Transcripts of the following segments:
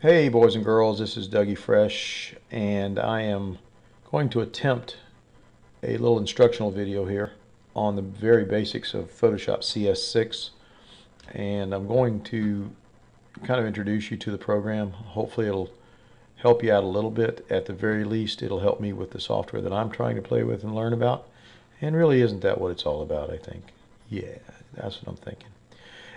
Hey boys and girls, this is Dougie Fresh, and I am going to attempt a little instructional video here on the very basics of Photoshop CS6, and I'm going to kind of introduce you to the program. Hopefully it'll help you out a little bit. At the very least, it'll help me with the software that I'm trying to play with and learn about. And really, isn't that what it's all about, I think? Yeah, that's what I'm thinking.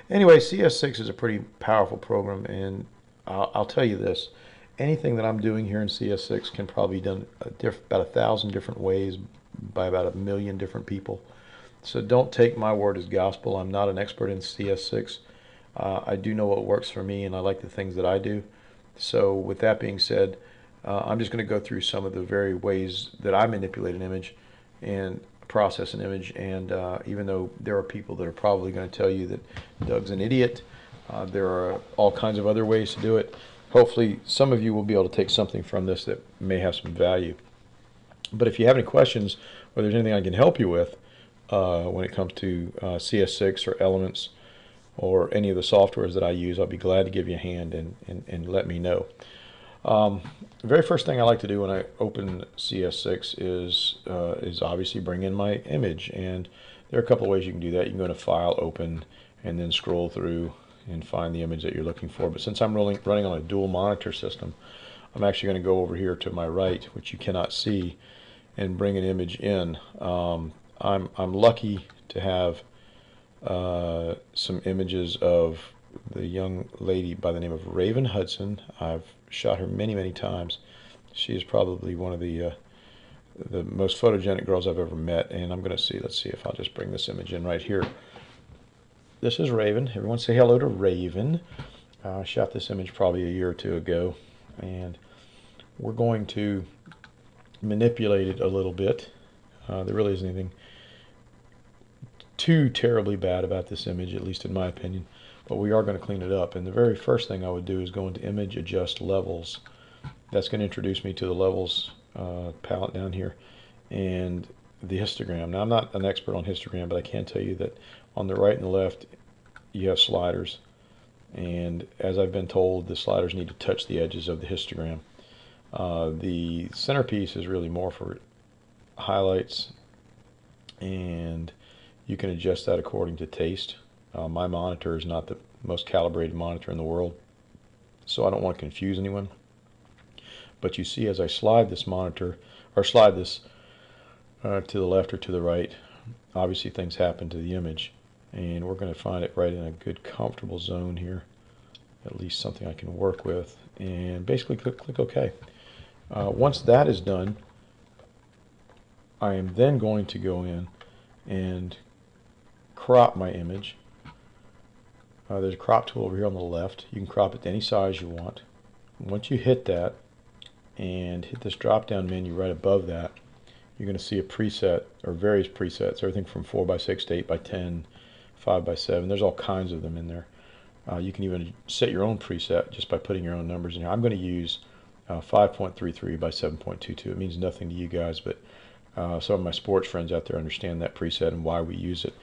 Anyway, CS6 is a pretty powerful program, and I'll tell you this. Anything that I'm doing here in CS6 can probably be done about 1,000 different ways by about 1,000,000 different people. So don't take my word as gospel. I'm not an expert in CS6. I do know what works for me, and I like the things that I do. So with that being said, I'm just going to go through some of the very ways that I manipulate an image and process an image. And even though there are people that are probably going to tell you that Doug's an idiot, there are all kinds of other ways to do it. Hopefully some of you will be able to take something from this that may have some value. But if you have any questions or there's anything I can help you with when it comes to CS6 or Elements or any of the softwares that I use, I'll be glad to give you a hand and let me know. The very first thing I like to do when I open CS6 is obviously bring in my image, and there are a couple of ways you can do that. You can go to File, Open, and then scroll through and find the image that you're looking for. But since I'm running on a dual monitor system, I'm actually going to go over here to my right, which you cannot see, and bring an image in. I'm lucky to have some images of the young lady by the name of Raven Hudson. I've shot her many times. She is probably one of the most photogenic girls I've ever met, and I'm going to see, let's see if I'll just bring this image in right here. This is Raven. Everyone say hello to Raven. I shot this image probably a year or two ago, and we're going to manipulate it a little bit. There really isn't anything too terribly bad about this image, at least in my opinion, but we are going to clean it up. And the very first thing I would do is go into Image, Adjust Levels. That's going to introduce me to the Levels palette down here and the histogram. Now, I'm not an expert on histogram, but I can tell you that on the right and the left you have sliders, and as I've been told, the sliders need to touch the edges of the histogram. The centerpiece is really more for highlights, and you can adjust that according to taste. My monitor is not the most calibrated monitor in the world, so I don't want to confuse anyone. But you see, as I slide this monitor, or slide this to the left or to the right, obviously things happen to the image, and we're going to find it right in a good comfortable zone here, at least something I can work with, and basically click OK. Once that is done, I am then going to go in and crop my image. There's a crop tool over here on the left. You can crop it to any size you want. Once you hit that and hit this drop down menu right above that, you're going to see a preset, or various presets, everything from 4x6 to 8x10, 5x7. There's all kinds of them in there. You can even set your own preset just by putting your own numbers in here. I'm going to use 5.33 by 7.22. It means nothing to you guys, but some of my sports friends out there understand that preset and why we use it.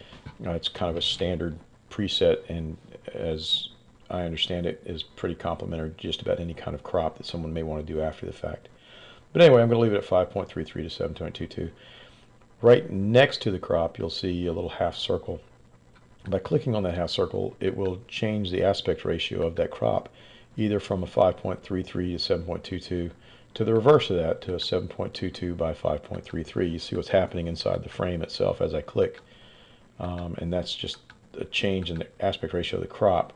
It's kind of a standard preset, and as I understand it, is pretty complementary to just about any kind of crop that someone may want to do after the fact. But anyway, I'm going to leave it at 5.33 to 7.22. Right next to the crop, you'll see a little half circle. By clicking on that half circle, it will change the aspect ratio of that crop, either from a 5.33 to 7.22 to the reverse of that, to a 7.22 by 5.33. You see what's happening inside the frame itself as I click, and that's just a change in the aspect ratio of the crop.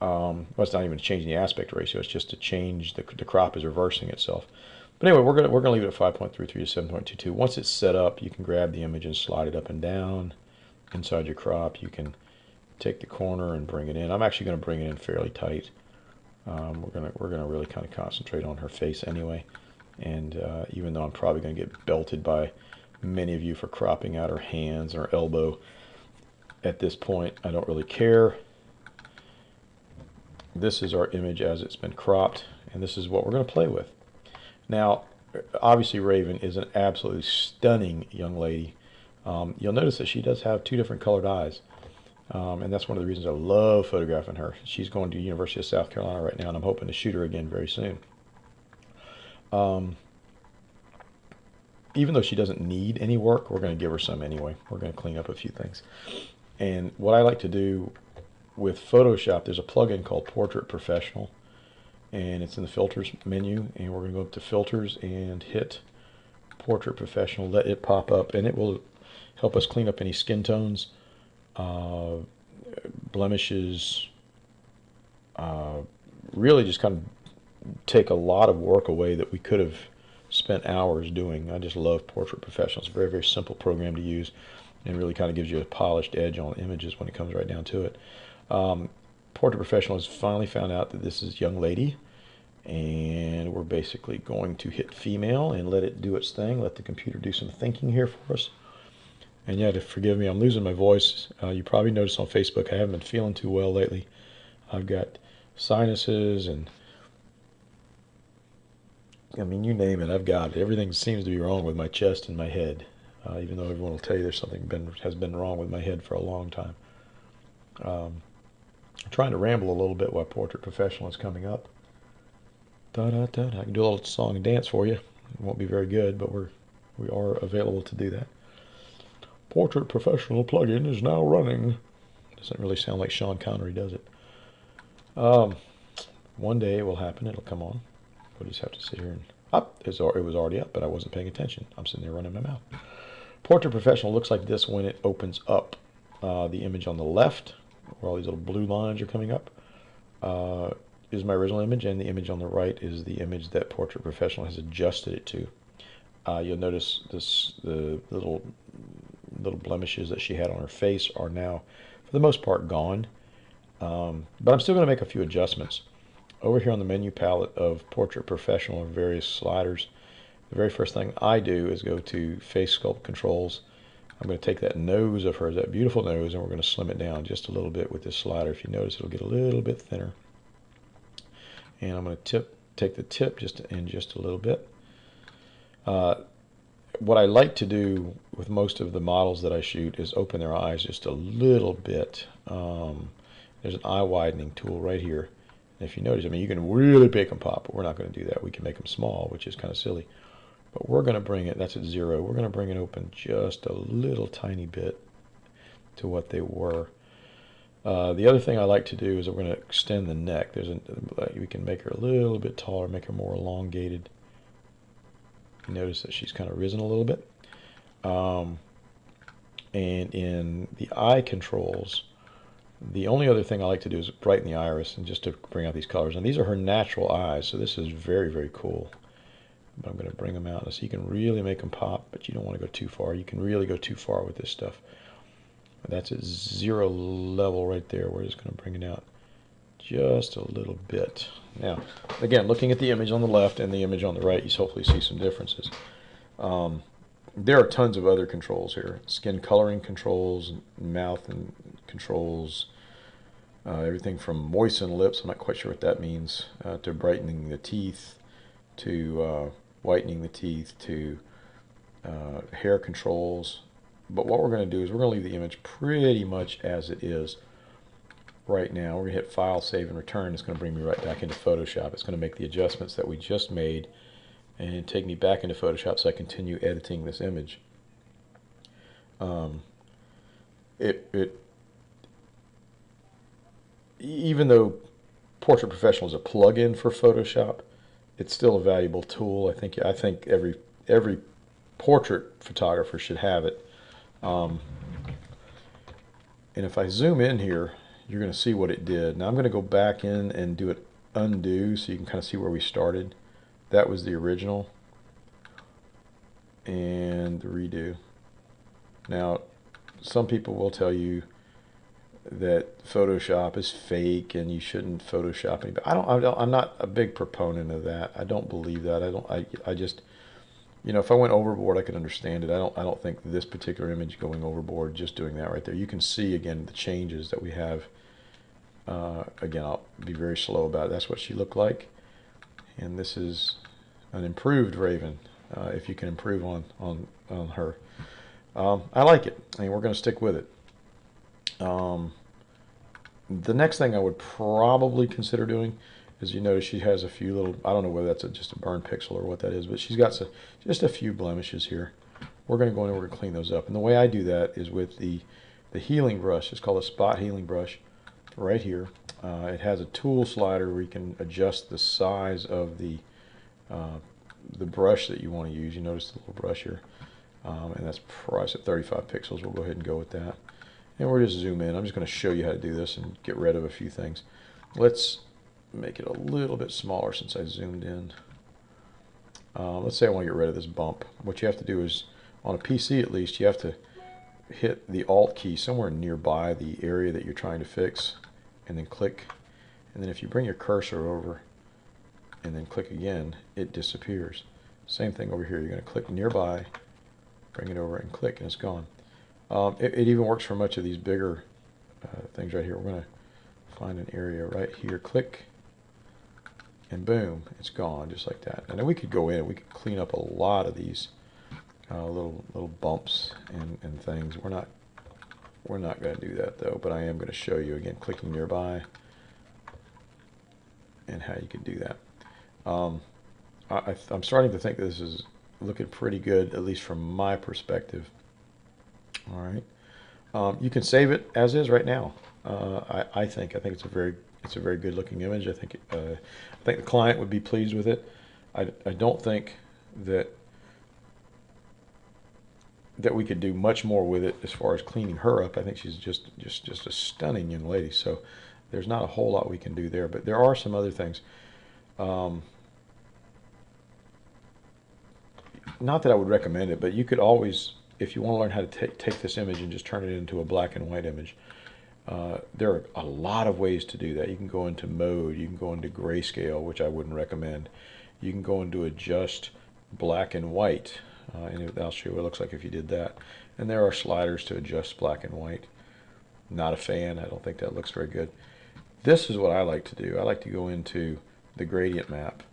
Well, it's not even a change in the aspect ratio, it's just a change, the crop is reversing itself. But anyway, we're gonna leave it at 5.33 to 7.22. Once it's set up, you can grab the image and slide it up and down inside your crop. You can take the corner and bring it in. I'm actually going to bring it in fairly tight. We're gonna really kind of concentrate on her face anyway, and even though I'm probably going to get belted by many of you for cropping out her hands or elbow, at this point I don't really care. This is our image as it's been cropped, and this is what we're going to play with. Now, obviously Raven is an absolutely stunning young lady. You'll notice that she does have two different colored eyes. And that's one of the reasons I love photographing her. She's going to the University of South Carolina right now, and I'm hoping to shoot her again very soon. Even though she doesn't need any work, we're going to give her some anyway. We're going to clean up a few things. And what I like to do with Photoshop, there's a plugin called Portrait Professional, and it's in the filters menu, and we're going to go up to filters and hit Portrait Professional, let it pop up, and it will help us clean up any skin tones, blemishes, really just kind of take a lot of work away that we could have spent hours doing. I just love Portrait Professional. It's a very, very simple program to use, and really kind of gives you a polished edge on images when it comes right down to it. Portrait Professional has finally found out that this is young lady, and we're basically going to hit female and let it do its thing, let the computer do some thinking here for us. And yeah, to forgive me, I'm losing my voice. You probably noticed on Facebook I haven't been feeling too well lately. I've got sinuses and I mean, you name it, I've got it. Everything seems to be wrong with my chest and my head, even though everyone will tell you there's something has been wrong with my head for a long time. I'm trying to ramble a little bit while Portrait Professional is coming up. Da, da, da, da. I can do a little song and dance for you. It won't be very good, but we are available to do that. Portrait Professional plugin is now running. Doesn't really sound like Sean Connery, does it? One day it will happen. It'll come on. We'll just have to sit here and up. It was already up, but I wasn't paying attention. I'm sitting there running my mouth. Portrait Professional looks like this when it opens up. The image on the left, where all these little blue lines are coming up, is my original image, and the image on the right is the image that Portrait Professional has adjusted it to. You'll notice the little blemishes that she had on her face are now, for the most part, gone. But I'm still going to make a few adjustments. Over here on the menu palette of Portrait Professional are various sliders. The very first thing I do is go to Face Sculpt Controls. I'm going to take that nose of hers, that beautiful nose, and we're going to slim it down just a little bit with this slider. If you notice, it'll get a little bit thinner. And I'm going to take the tip just a little bit. What I like to do with most of the models that I shoot is open their eyes just a little bit. There's an eye widening tool right here. And if you notice, I mean, you can really make them pop, but we're not going to do that. We can make them small, which is kind of silly. But we're going to bring it, that's at 0. We're going to bring it open just a little tiny bit to what they were. The other thing I like to do is we're going to extend the neck. We can make her a little bit taller, make her more elongated. You notice that she's kind of risen a little bit. And in the eye controls, the only other thing I like to do is brighten the iris and just to bring out these colors. And these are her natural eyes, so this is very, very cool. But I'm going to bring them out so you can really make them pop, but you don't want to go too far. You can really go too far with this stuff. That's at 0 level right there. We're just going to bring it out just a little bit. Now, again, looking at the image on the left and the image on the right, you hopefully see some differences. There are tons of other controls here. Skin coloring controls, mouth and controls, everything from moisten lips, I'm not quite sure what that means, to brightening the teeth, to whitening the teeth, to hair controls. But what we're going to do is we're going to leave the image pretty much as it is right now. We're going to hit File, Save, and Return. It's going to bring me right back into Photoshop. It's going to make the adjustments that we just made and take me back into Photoshop so I continue editing this image. Even though Portrait Professional is a plug-in for Photoshop, it's still a valuable tool. I think every portrait photographer should have it. And if I zoom in here, you're going to see what it did. Now I'm going to go back in and do it undo so you can kind of see where we started. That was the original. And the redo. Now, some people will tell you that Photoshop is fake and you shouldn't Photoshop anybody. I'm not a big proponent of that. I don't believe that. I just, you know, if I went overboard, I could understand it. I don't think this particular image going overboard, just doing that right there. You can see again the changes that we have. Again, I'll be very slow about it. That's what she looked like, and this is an improved Raven. If you can improve on her, I like it. I mean, we're going to stick with it. The next thing I would probably consider doing is, you notice she has a few little, I don't know whether that's just a burn pixel or what that is, but she's got just a few blemishes here. We're going to go in and we're going to clean those up. And the way I do that is with the healing brush. It's called a spot healing brush right here. It has a tool slider where you can adjust the size of the brush that you want to use. You notice the little brush here. And that's priced at 35 pixels. We'll go ahead and go with that. And we'll just zoom in. I'm just going to show you how to do this and get rid of a few things. Let's make it a little bit smaller since I zoomed in. Let's say I want to get rid of this bump. What you have to do is, on a PC at least, you have to hit the Alt key somewhere nearby the area that you're trying to fix, and then click. And then if you bring your cursor over and then click again, it disappears. Same thing over here. You're going to click nearby, bring it over and click, and it's gone. It even works for much of these bigger things right here. We're going to find an area right here, click, and boom, it's gone, just like that. And then we could go in and we could clean up a lot of these little bumps and things. We're not going to do that though, but I am going to show you again, clicking nearby, and how you can do that. I'm starting to think this is looking pretty good, at least from my perspective. All right, you can save it as is right now. I think it's a very good looking image. I think the client would be pleased with it. I don't think that we could do much more with it as far as cleaning her up. I think she's just a stunning young lady. So there's not a whole lot we can do there, but there are some other things. Not that I would recommend it, but you could always, if you want to learn how to take this image and just turn it into a black and white image, there are a lot of ways to do that. You can go into mode, you can go into grayscale, which I wouldn't recommend. You can go into adjust black and white, and I'll show you what it looks like if you did that. And there are sliders to adjust black and white. Not a fan. I don't think that looks very good. This is what I like to do. I like to go into the gradient map.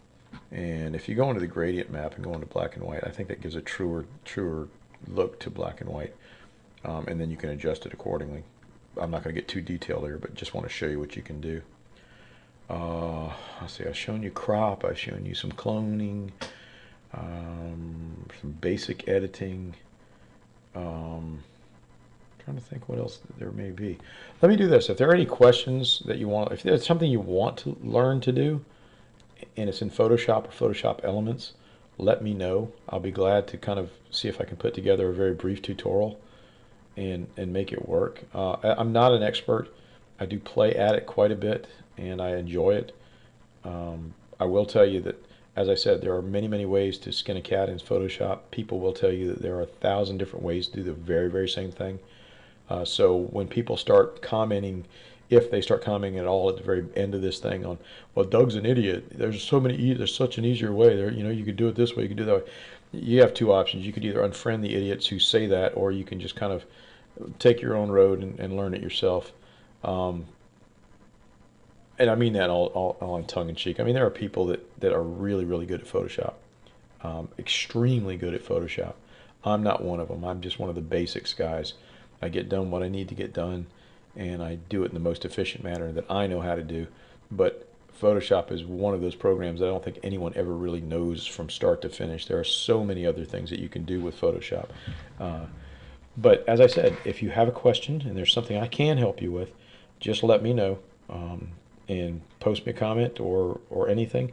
And if you go into the gradient map and go into black and white, I think that gives a truer look to black and white. And then you can adjust it accordingly. I'm not going to get too detailed here, but just want to show you what you can do. Let's see, I've shown you crop, I've shown you some cloning, some basic editing. Trying to think what else there may be. Let me do this. If there are any questions that you want, if there's something you want to learn to do, and it's in Photoshop or Photoshop Elements, let me know. I'll be glad to kind of see if I can put together a very brief tutorial and make it work. I'm not an expert. I do play at it quite a bit, and I enjoy it. I will tell you that, as I said, there are many ways to skin a cat in Photoshop. People will tell you that there are 1,000 different ways to do the very same thing. So when people start commenting, if they start commenting at all at the very end of this thing on, well, Doug's an idiot, there's such an easier way, there, you could do it this way, you could do that way. You have two options. You could either unfriend the idiots who say that, or you can just kind of take your own road and learn it yourself. And I mean that all in tongue-in-cheek. I mean, there are people that are really good at Photoshop, extremely good at Photoshop. I'm not one of them. I'm just one of the basics guys. I get done what I need to get done, and I do it in the most efficient manner that I know how to do. But Photoshop is one of those programs that I don't think anyone ever really knows from start to finish. There are so many other things that you can do with Photoshop. But as I said, if you have a question and there's something I can help you with, just let me know, and post me a comment or anything.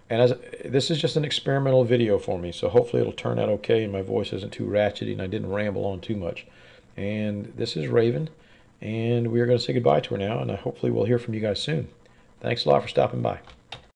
And this is just an experimental video for me, so hopefully it'll turn out okay and my voice isn't too ratchety and I didn't ramble on too much. And this is Raven, and we are going to say goodbye to her now, and hopefully we'll hear from you guys soon. Thanks a lot for stopping by.